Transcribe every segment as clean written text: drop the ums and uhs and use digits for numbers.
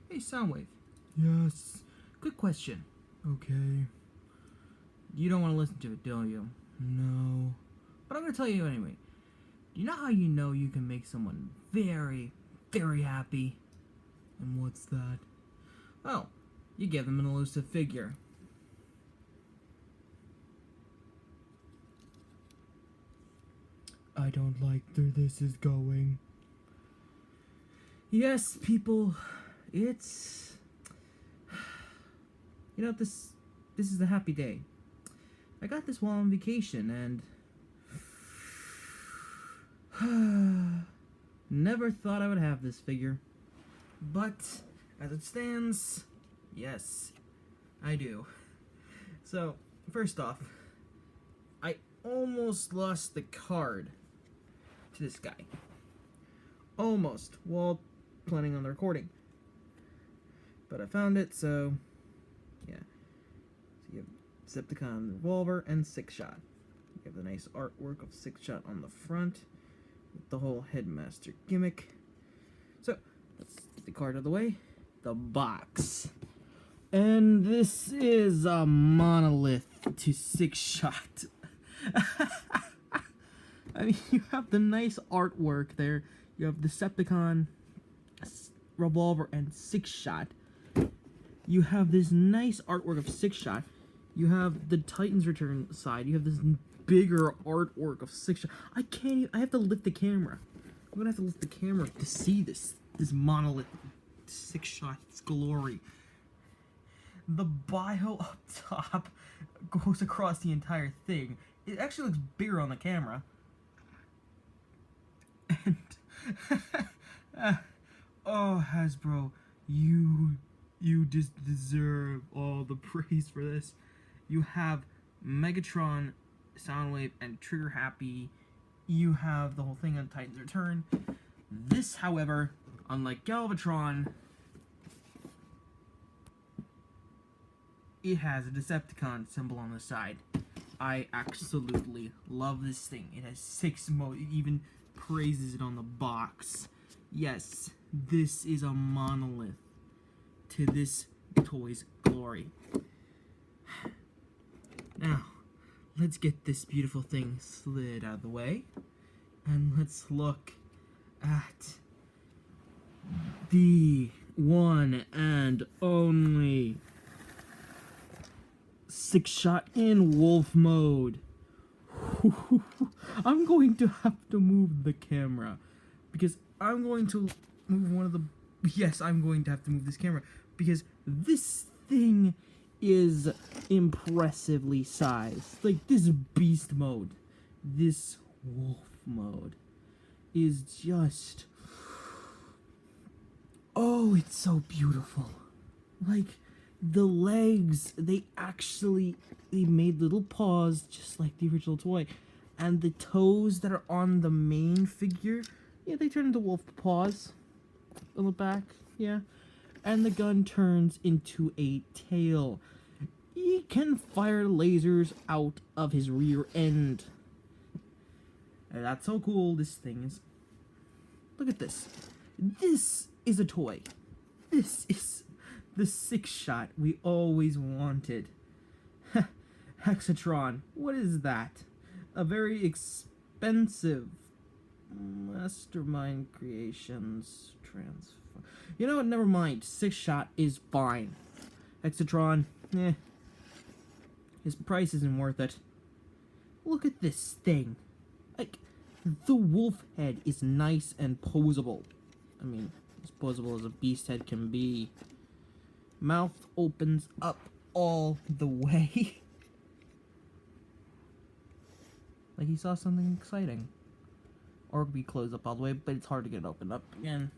Hey, Soundwave. Yes. Quick question. Okay. You don't want to listen to it, do you? No. But I'm going to tell you anyway. Do you know how you know you can make someone very, very happy? And what's that? Well, you give them an elusive figure. I don't like where this is going. Yes, people, it's... You know, this is a happy day. I got this while on vacation, and... Never thought I would have this figure. But, as it stands, yes, I do. So, first off, I almost lost the card to this guy. Almost, while planning on the recording. But I found it, so yeah. So you have Decepticon Revolver and Sixshot. You have the nice artwork of Sixshot on the front with the whole Headmaster gimmick. So let's get the card out of the way. The box. And this is a monolith to Sixshot. I mean, you have the nice artwork there. You have Decepticon, Revolver, and Sixshot. You have this nice artwork of Sixshot. You have the Titans Return side. You have this bigger artwork of Sixshot. I can't even, I have to lift the camera. I'm gonna have to lift the camera to see this monolith, Sixshot's glory. The bio up top goes across the entire thing. It actually looks bigger on the camera. And oh, Hasbro, you just deserve all the praise for this. You have Megatron, Soundwave, and Trigger Happy. You have the whole thing on Titans Return. This, however, unlike Galvatron, it has a Decepticon symbol on the side. I absolutely love this thing. It has 6 modes. It even praises it on the box. Yes, this is a monolith to this toy's glory. Now, let's get this beautiful thing slid out of the way, and let's look at the one and only Sixshot in wolf mode. I'm going to have to move the camera because I'm going to move one of the... Yes, I'm going to have to move this camera because this thing is impressively sized. Like, this beast mode, this wolf mode is just... Oh, it's so beautiful. Like, the legs, they made little paws just like the original toy. And the toes that are on the main figure, yeah, they turn into wolf paws on the back, yeah. And the gun turns into a tail. He can fire lasers out of his rear end. And that's so cool, this thing is. Look at this. This is a toy. This is the Sixshot we always wanted. Hexatron, what is that? A very expensive Mastermind Creations transfer. You know what? Never mind. Sixshot is fine. Hexatron, his price isn't worth it. Look at this thing. Like, the wolf head is nice and posable. I mean, as posable as a beast head can be. Mouth opens up all the way. Like he saw something exciting. Or it could be closed up all the way, but it's hard to get it opened up again.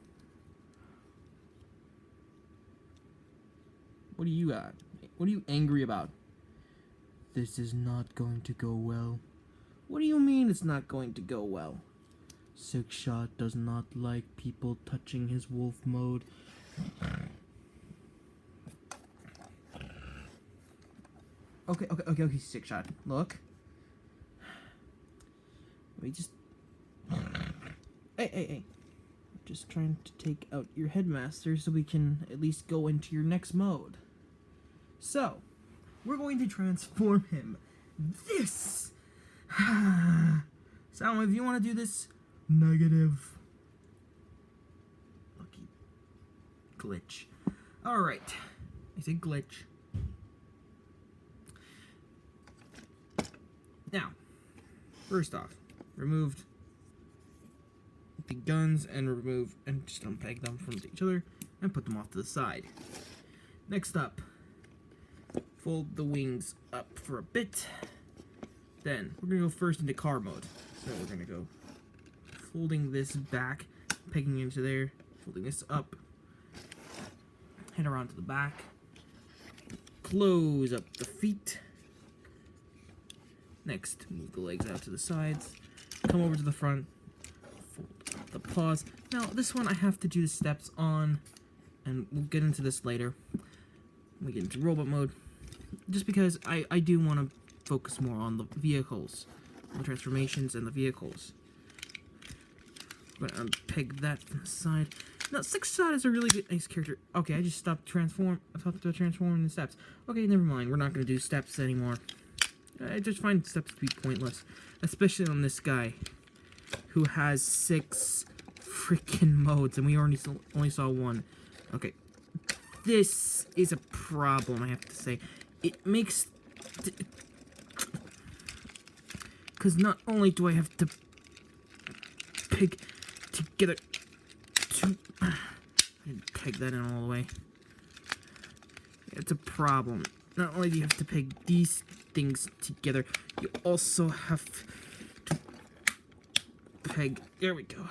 What do you got? What are you angry about? This is not going to go well. What do you mean it's not going to go well? Sixshot does not like people touching his wolf mode. Okay, Sixshot. Look. Let me just... Hey. Just trying to take out your headmaster so we can at least go into your next mode. So, we're going to transform him. This! Sound, if you want to do this, negative. Lucky glitch. Alright. I said glitch. Now, first off, removed the guns and just unpeg them from each other and put them off to the side. Next up, fold the wings up for a bit. Then we're gonna go first into car mode. So we're gonna go folding this back, pegging into there, folding this up, head around to the back, close up the feet. Next, move the legs out to the sides, come over to the front, fold up the paws. Now, this one I have to do the steps on, and we'll get into this later when we get into robot mode, just because I do want to focus more on the vehicles, on the transformations and the vehicles. I'm going to unpeg that from the side. Now, Sixshot is a really good, nice character. Okay, I just stopped transforming the steps. Okay, never mind. We're not going to do steps anymore. I just find steps to be pointless, especially on this guy, who has 6 freaking modes, and we only saw one. Okay, this is a problem, I have to say. It makes, because not only do I have to peg together two, I didn't peg that in all the way. It's a problem. Not only do you have to peg these things together, you also have to peg. There we go.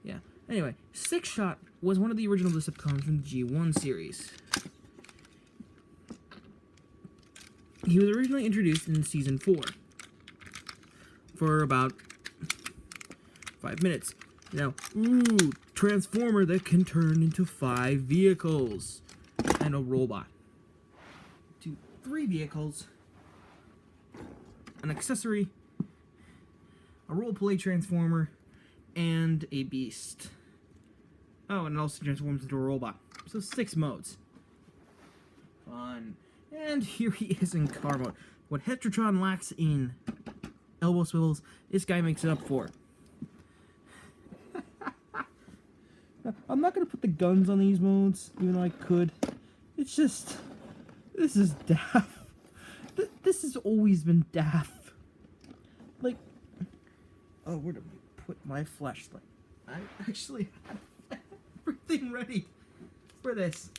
Yeah. Anyway, Sixshot was one of the original Decepticons from the G1 series. He was originally introduced in Season 4 for about 5 minutes. Now, ooh, Transformer that can turn into 5 vehicles and a robot. 3 vehicles, an accessory, a roleplay transformer, and a beast. Oh, and it also transforms into a robot. So 6 modes. Fun. And here he is in car mode. What Heterotron lacks in elbow swivels, this guy makes it up for. I'm not going to put the guns on these modes, even though I could. It's just, this is daft. This has always been daft. Like, oh, where did I put my flashlight? I actually have everything ready for this.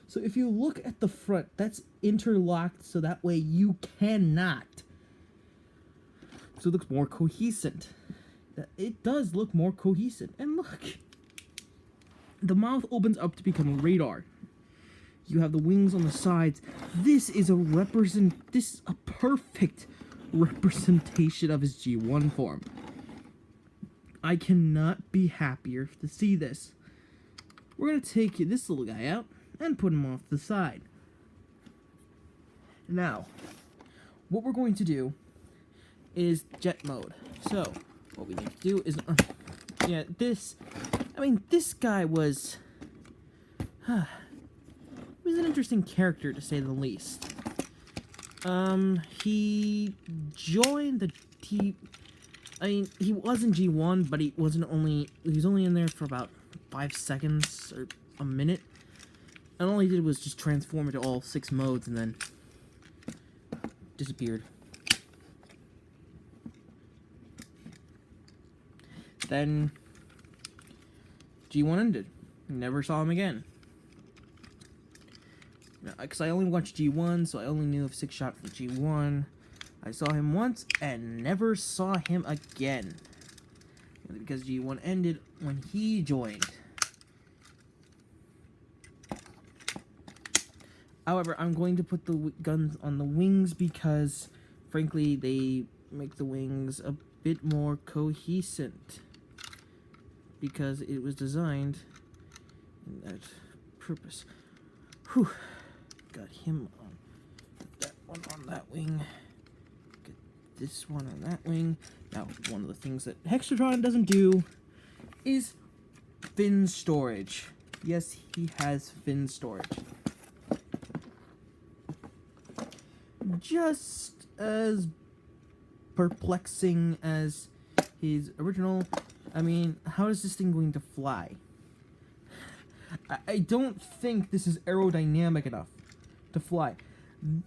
So if you look at the front, that's interlocked so that way you cannot. So it looks more cohesive. It does look more cohesive. And look, the mouth opens up to become a radar. You have the wings on the sides. This is a perfect representation of his G1 form. I cannot be happier to see this. We're going to take this little guy out and put him off the side. Now, what we're going to do is jet mode. So, what we need to do is, yeah, this guy was, he was an interesting character to say the least. He joined he was in G1, but he was only in there for about 5 seconds or a minute. And all he did was just transform into all 6 modes and then disappeared. Then G1 ended. Never saw him again. Because I only watched G1, so I only knew of Sixshot from G1. I saw him once and never saw him again. Because G1 ended when he joined. However, I'm going to put the guns on the wings because, frankly, they make the wings a bit more cohesive. Because it was designed in that purpose. Whew. Got him on that one on that wing. Get this one on that wing. Now, one of the things that Hexatron doesn't do is fin storage. Yes, he has fin storage. Just as perplexing as his original. I mean, how is this thing going to fly? I don't think this is aerodynamic enough to fly.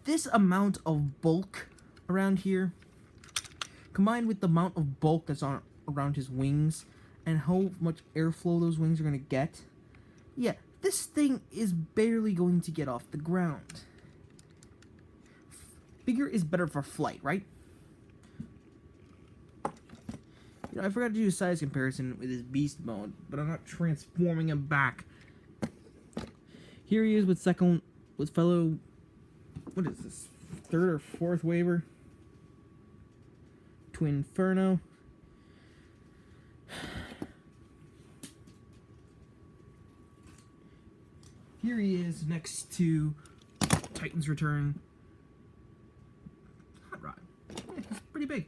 This amount of bulk around here, combined with the amount of bulk that's on around his wings, and how much airflow those wings are going to get, yeah, this thing is barely going to get off the ground. Figure is better for flight, right? You know, I forgot to do a size comparison with his beast mode, but I'm not transforming him back. Here he is with fellow, what is this, third or fourth waiver? Twinferno. Here he is next to Titan's Return. Hot Rod. Yeah, he's pretty big.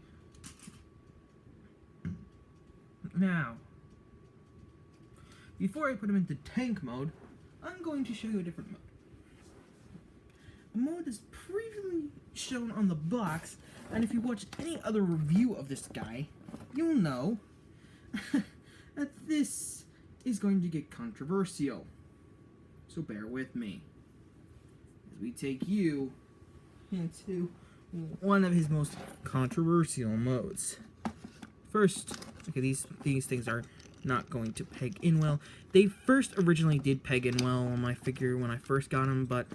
Now, before I put him into tank mode, I'm going to show you a different mode. A mode that's previously shown on the box, and if you watch any other review of this guy, you'll know that this is going to get controversial. So bear with me as we take you into one of his most controversial modes. First, okay, these things are not going to peg in well. They first originally did peg in well on my figure when I first got him, but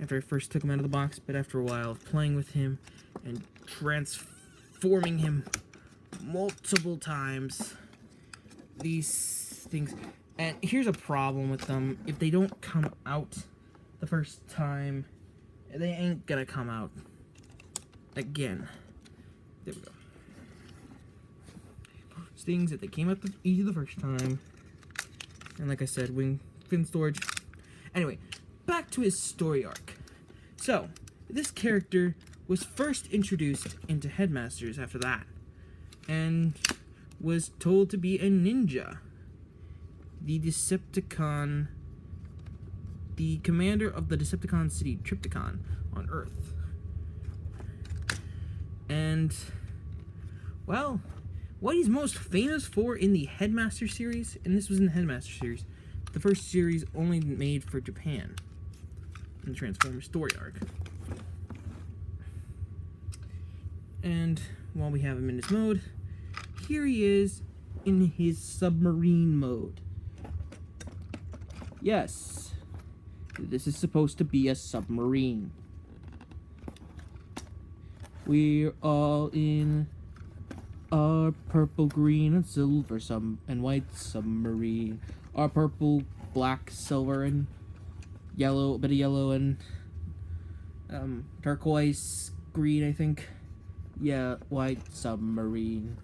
after I first took him out of the box, but after a while of playing with him and transforming him multiple times, these things, and here's a problem with them: if they don't come out the first time, they ain't gonna come out again. There we go. Things that they came out easy the first time, and like I said, fin storage. Anyway, back to his story arc. So, this character was first introduced into Headmasters after that, and was told to be a ninja. The Decepticon, the commander of the Decepticon city, Tripticon, on Earth. And, well, what he's most famous for in the Headmaster series, and this was in the Headmaster series, the first series only made for Japan, in the Transformers story arc. And while we have him in this mode, here he is in his submarine mode. Yes, this is supposed to be a submarine. We're all in our purple, green, and silver and white submarine. Our purple, black, silver, and yellow, a bit of yellow, and turquoise, green, I think. Yeah, white submarine.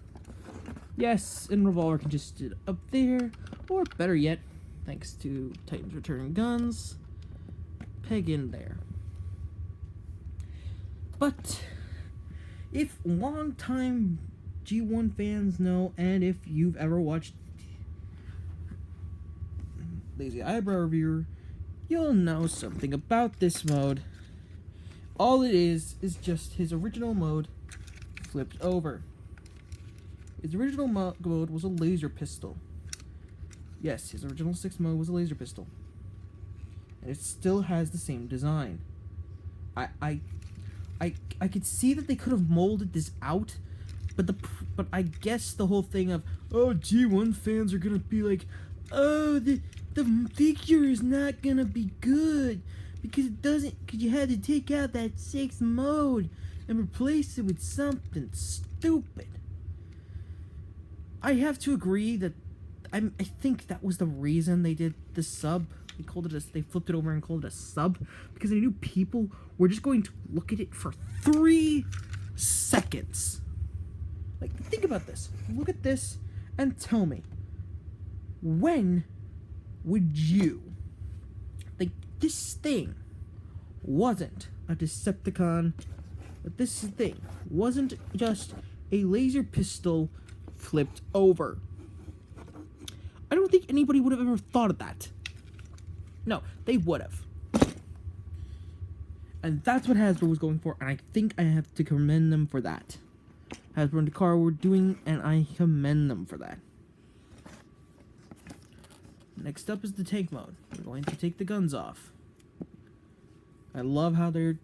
Yes, and Revolver can just sit up there, or better yet, thanks to Titan's Return guns, peg in there. But if long-time G1 fans know, and if you've ever watched Lazy Eyebrow Reviewer, you'll know something about this mode. All it is just his original mode flipped over. His original mode was a laser pistol. Yes, his original 6 mode was a laser pistol. And it still has the same design. I could see that they could have molded this out, but I guess the whole thing of, oh, G1 fans are gonna be like, oh, the figure is not gonna be good because you had to take out that 6th mode and replace it with something stupid. I have to agree that I think that was the reason they did the sub. They flipped it over and called it a sub because they knew people were just going to look at it for 3 seconds. Like, think about this. Look at this and tell me, when would you think this thing wasn't a Decepticon, but this thing wasn't just a laser pistol flipped over. I don't think anybody would have ever thought of that. No, they would have. And that's what Hasbro was going for, and I think I have to commend them for that. Hasbro and Takara were doing, and I commend them for that. Next up is the tank mode. We're going to take the guns off. I love how there are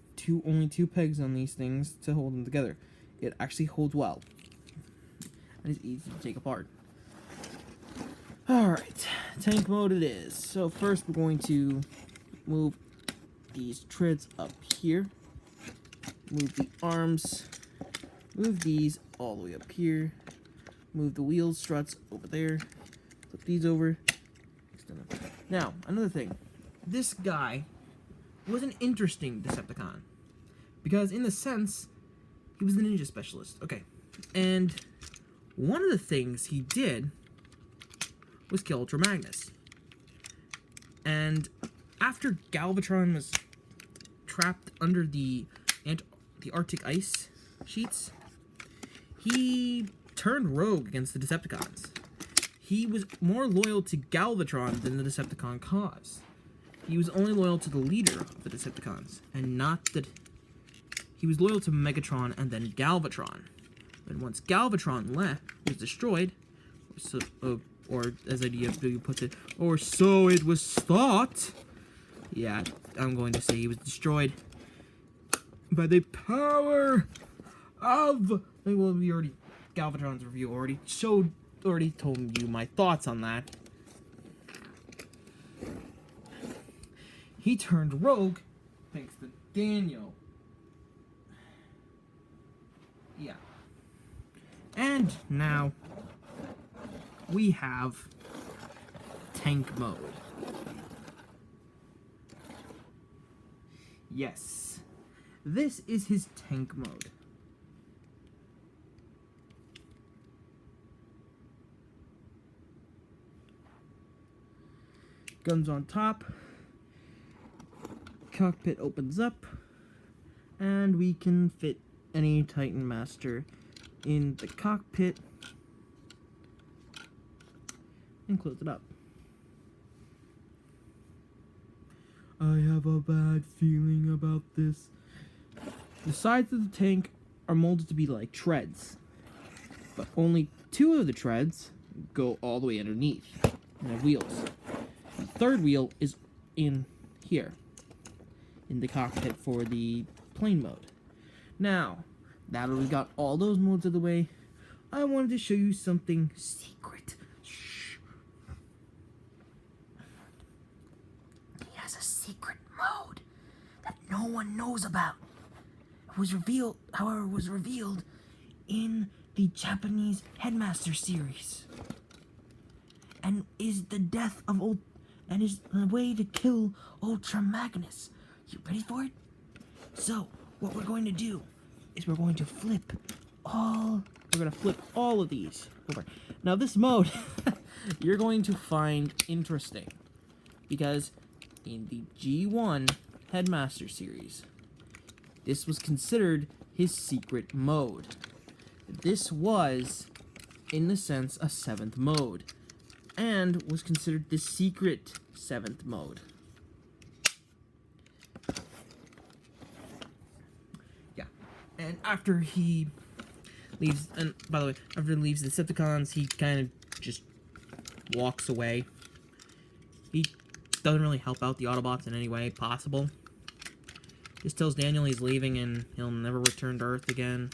only two pegs on these things to hold them together. It actually holds well. And it's easy to take apart. Alright, tank mode it is. So first we're going to move these treads up here. Move the arms. Move these all the way up here. Move the wheels, struts over there. Flip these over. Extend them. Now, another thing. This guy was an interesting Decepticon. Because in the sense, he was the ninja specialist. Okay. And one of the things he did was kill Ultra Magnus. And after Galvatron was trapped under the Arctic ice sheets, he turned rogue against the Decepticons. He was more loyal to Galvatron than the Decepticon cause. He was only loyal to the leader of the Decepticons, and not that he was loyal to Megatron and then Galvatron. And once Galvatron was destroyed, so, or as IDW puts it, or so it was thought. Yeah, I'm going to say he was destroyed by the power of. Well, Galvatron's review already told you my thoughts on that. He turned rogue thanks to Daniel. Yeah. And now we have tank mode. Yes. This is his tank mode. Guns on top. Cockpit opens up. And we can fit any Titan Master in the cockpit and close it up. I have a bad feeling about this. The sides of the tank are molded to be like treads, but only two of the treads go all the way underneath and have wheels. The third wheel is in here, in the cockpit for the plane mode. Now, that we got all those modes of the way, I wanted to show you something secret. Shh. He has a secret mode that no one knows about. It was revealed, however, in the Japanese Headmaster series, and is the death of and is the way to kill Ultra Magnus. You ready for it? So, what we're going to do is we're going to flip all of these over. Now this mode, you're going to find interesting, because in the G1 Headmaster series, this was considered his secret mode. This was, in a sense, a 7th mode, and was considered the secret 7th mode. Yeah, and after he leaves, and by the way, after he leaves the Decepticons, he kind of just walks away. He doesn't really help out the Autobots in any way possible. Just tells Daniel he's leaving and he'll never return to Earth again.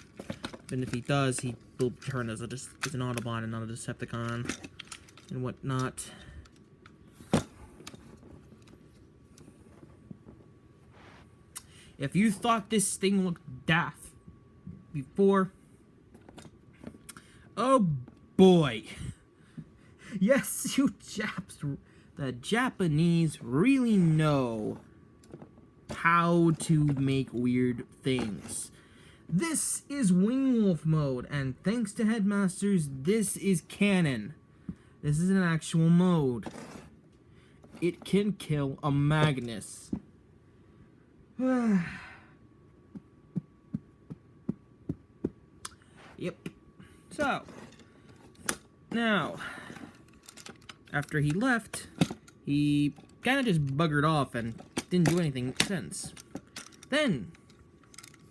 And if he does, he will return as an Autobot and not a Decepticon and whatnot. If you thought this thing looked daft before, oh boy. Yes, you Japs, the Japanese really know how to make weird things. This is Wingwolf mode, and thanks to Headmasters, this is canon. This is an actual mode. It can kill a Magnus. Yep, So, now, after he left, he kind of just buggered off and didn't do anything since. Then,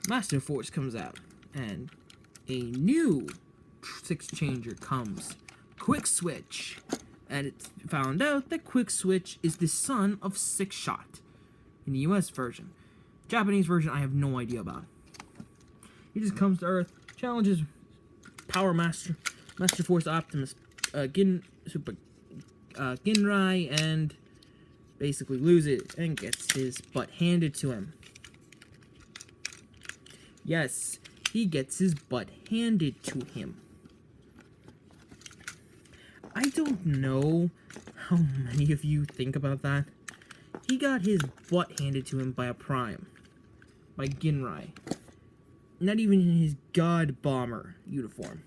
Master Force comes out, and a new Six Changer comes. Quick Switch. And it's found out that Quick Switch is the son of Sixshot in the US version. Japanese version, I have no idea about. He just comes to Earth, challenges Power Master Force Optimus Ginrai, and basically loses it and gets his butt handed to him. Yes, he gets his butt handed to him. I don't know how many of you think about that. He got his butt handed to him by a Prime. By Ginrai. Not even in his God Bomber uniform.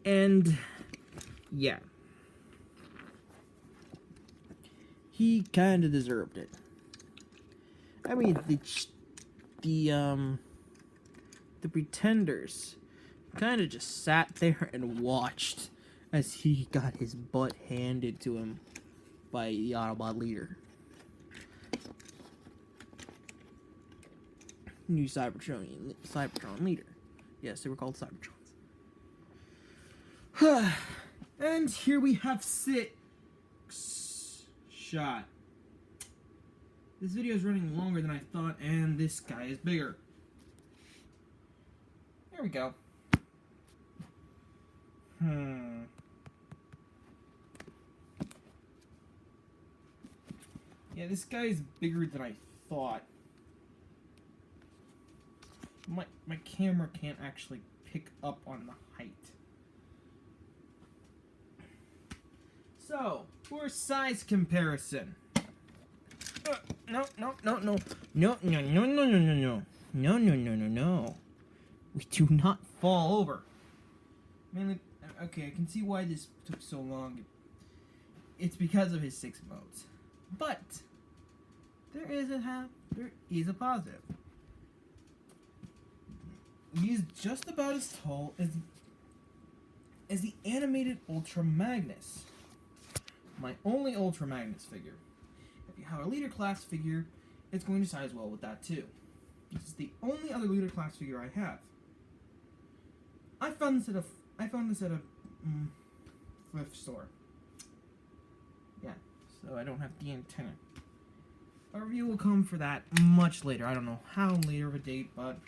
And, yeah. He kinda deserved it. I mean, the Pretenders kinda just sat there and watched as he got his butt handed to him by the Autobot leader. New Cybertron leader. Yes, they were called Cybertrons. And here we have Sixshot. This video is running longer than I thought, and this guy is bigger. There we go. Yeah, this guy is bigger than I thought. My camera can't actually pick up on the height. So, for size comparison. No. We do not fall over. Mainly, okay, I can see why this took so long. It's because of his 6 modes. But there is a positive. He's just about as tall as the animated Ultra Magnus. My only Ultra Magnus figure. If you have a leader class figure, it's going to size well with that too. This is the only other leader class figure I have. I found this at a thrift store. Yeah, so I don't have the antenna. A review will come for that much later. I don't know how later of a date, but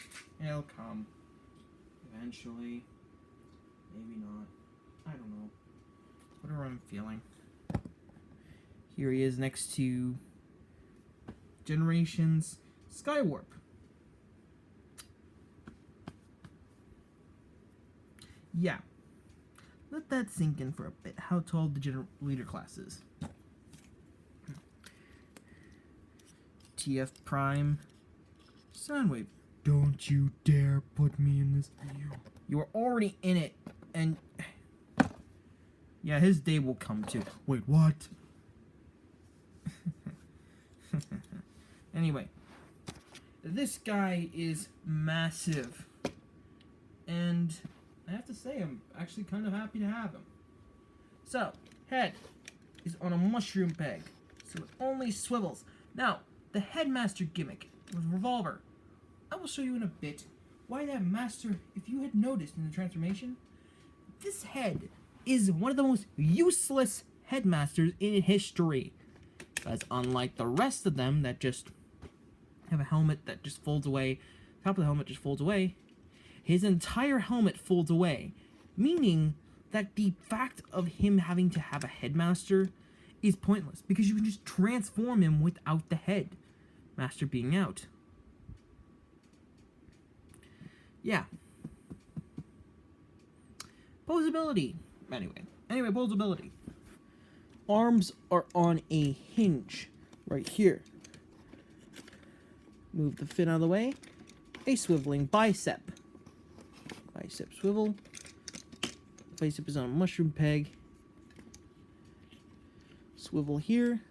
it'll come. Eventually. Maybe not. I don't know. Whatever I'm feeling. Here he is next to Generations Skywarp. Yeah. Let that sink in for a bit, how tall the leader class is. TF Prime. Soundwave. Don't you dare put me in this video. You are already in it, and... yeah, his day will come too. Wait, what? Anyway. This guy is massive. And I have to say, I'm actually kind of happy to have him. So, head is on a mushroom peg, so it only swivels. Now, the headmaster gimmick with revolver. I will show you in a bit why that master, if you had noticed in the transformation, this head is one of the most useless headmasters in history. Because unlike the rest of them that just have a helmet that just folds away, top of the helmet just folds away, his entire helmet folds away, meaning that the fact of him having to have a headmaster is pointless, because you can just transform him without the head master being out. Yeah. Posability. Anyway, posability. Arms are on a hinge right here. Move the fin out of the way. A swiveling bicep. Bicep swivel. Bicep is on a mushroom peg. Swivel here.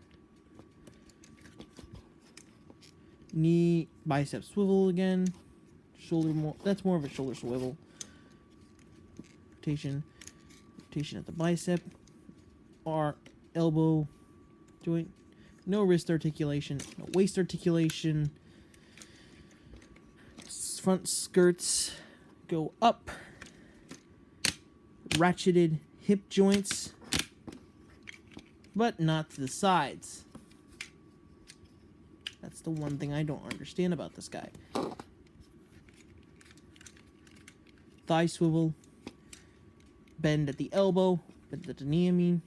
Knee, bicep swivel again. shoulder more. That's more of a shoulder swivel. Rotation at the bicep, our elbow joint. No wrist articulation, no waist articulation. Front skirts go up. Ratcheted hip joints, but not to the sides. That's the one thing I don't understand about this guy. Thigh swivel. Bend at the elbow, bend at the knee, I mean.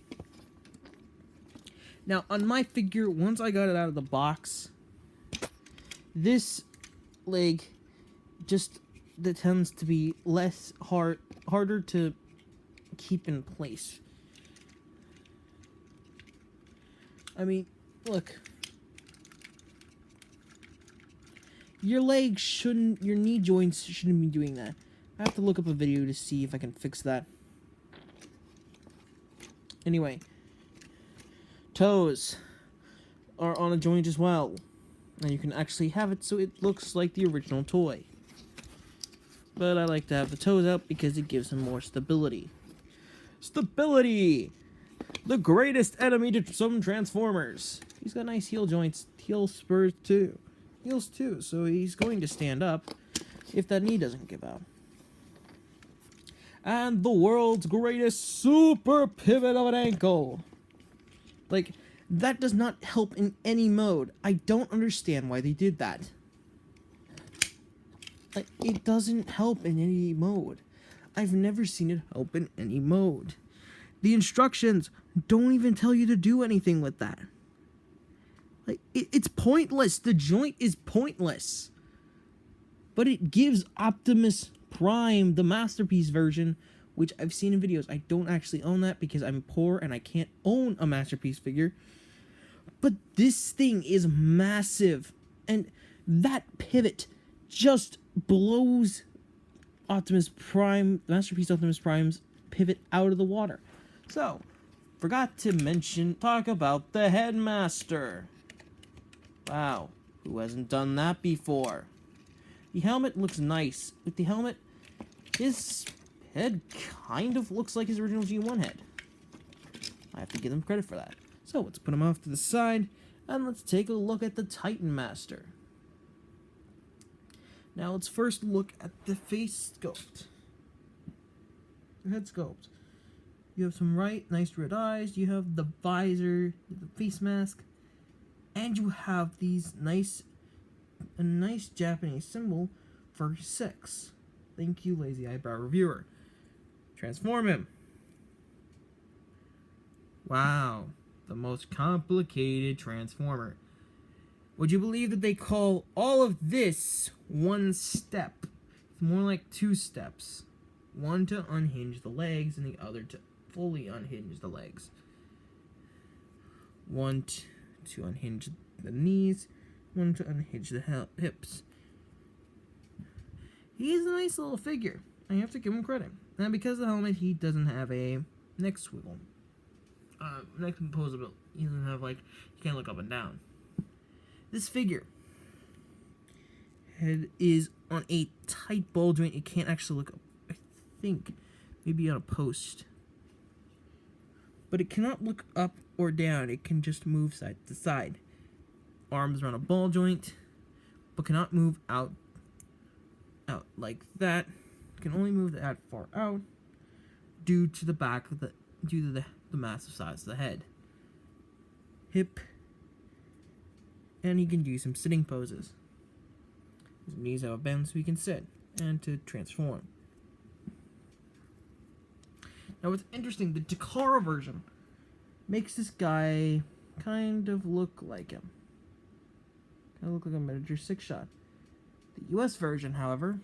Now, on my figure, once I got it out of the box, this leg just that tends to be less harder to keep in place. I mean, look. Your legs your knee joints shouldn't be doing that. I have to look up a video to see if I can fix that. Anyway, toes are on a joint as well. And you can actually have it so it looks like the original toy. But I like to have the toes out because it gives them more stability. Stability! The greatest enemy to some Transformers. He's got nice heel joints, heel spurs too. Heels too, so he's going to stand up if that knee doesn't give out. And the world's greatest super pivot of an ankle. Like, that does not help in any mode. I don't understand why they did that. Like, it doesn't help in any mode. I've never seen it help in any mode. The instructions don't even tell you to do anything with that. Like, it's pointless. The joint is pointless. But it gives Optimus Prime, the Masterpiece version, which I've seen in videos. I don't actually own that because I'm poor and I can't own a Masterpiece figure. But this thing is massive. And that pivot just blows Optimus Prime, Masterpiece Optimus Prime's pivot out of the water. So, forgot to talk about the Headmaster. Wow, who hasn't done that before? The helmet looks nice. With the helmet, his head kind of looks like his original G1 head. I have to give them credit for that. So let's put him off to the side, and let's take a look at the Titan Master. Now let's first look at the face sculpt. The head sculpt. You have some nice red eyes, you have the visor, the face mask, and you have a nice Japanese symbol for 6. Thank you, lazy eyebrow reviewer. Transform him. Wow, the most complicated Transformer. Would you believe that they call all of this one step? It's more like 2 steps. One to unhinge the legs and the other to fully unhinge the legs. One to unhinge the knees, one to unhinge the hips. He's a nice little figure. I have to give him credit. Now, because of the helmet, he doesn't have a neck swivel. Neck composable. He doesn't have, he can't look up and down. This figure head is on a tight ball joint. It can't actually look up. I think maybe on a post. But it cannot look up or down. It can just move side to side. Arms are on a ball joint, but cannot move out like that. It can only move that far out due to the massive size of the head. Hip, and he can do some sitting poses. His knees have a bend so he can sit and to transform. Now, what's interesting, the Takara version makes this guy kind of look like him. Kind of look like a miniature Sixshot. The US version, however,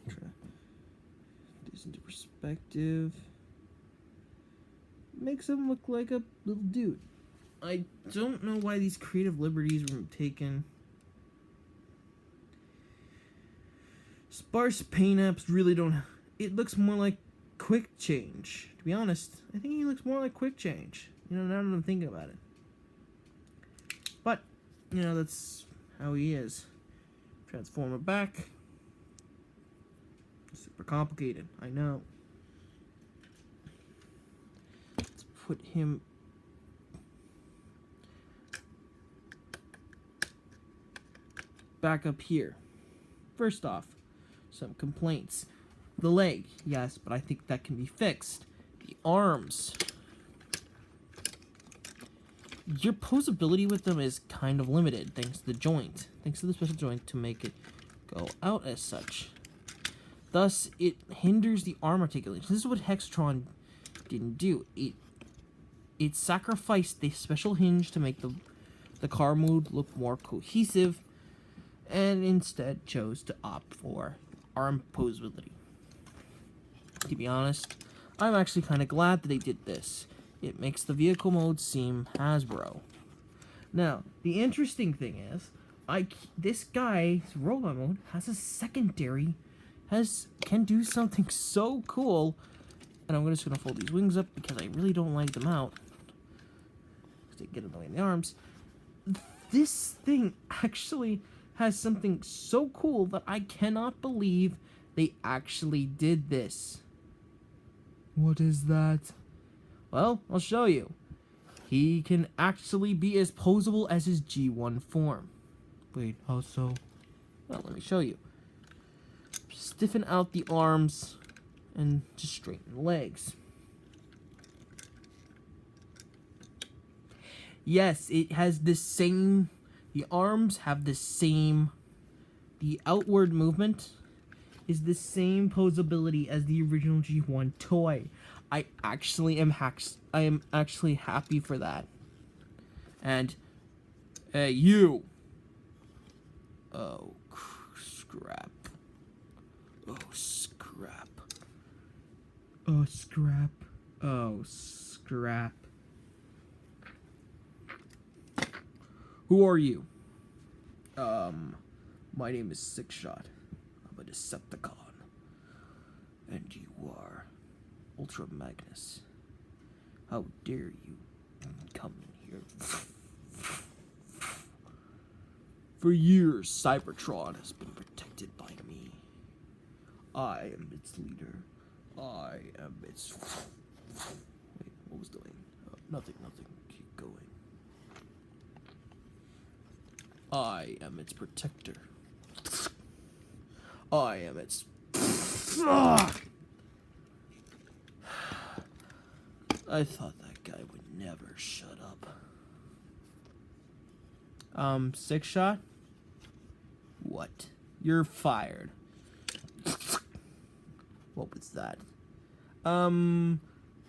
try to do this into perspective, makes him look like a little dude. I don't know why these creative liberties were taken. Sparse paint apps really don't. It looks more like Quick Change. To be honest, I think he looks more like Quick Change. Now that I'm thinking about it. But, that's how he is. Transformer back. Super complicated, I know. Let's put him... back up here. First off, some complaints. The leg, yes, but I think that can be fixed. The arms. Your posability with them is kind of limited, thanks to the joint. Thanks to the special joint to make it go out as such. Thus, it hinders the arm articulation. This is what Hextron didn't do. It sacrificed the special hinge to make the car mode look more cohesive, and instead chose to opt for arm posability. To be honest, I'm actually kind of glad that they did this. It makes the vehicle mode seem Hasbro. Now, the interesting thing is, this guy's robot mode has a secondary, can do something so cool, and I'm just gonna fold these wings up because I really don't like them out, because they get in the way in the arms. This thing actually has something so cool that I cannot believe they actually did this. What is that? Well, I'll show you. He can actually be as posable as his G1 form. Wait, how so? Well, let me show you. Stiffen out the arms and just straighten the legs. Yes, it has the same... The arms have the same... The outward movement is the same posability as the original G1 toy. I am actually happy for that. And, you. Oh, scrap. Oh, scrap. Oh, scrap. Oh, scrap. Who are you? My name is Sixshot. I'm a Decepticon. And you are Ultra Magnus. How dare you come in here? For years, Cybertron has been protected by me. I am its leader. I am its... Wait, what was doing? Nothing. Keep going. I am its protector. I am its... I thought that guy would never shut up. Sixshot? What? You're fired. What was that?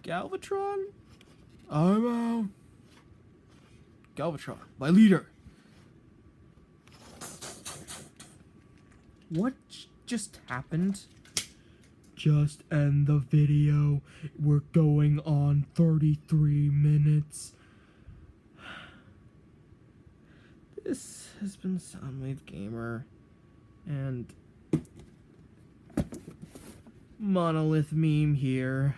Galvatron? I'm out. Galvatron, my leader. What just happened? Just end the video. We're going on 33 minutes. This has been Soundwave Gamer and Monolith Meme here.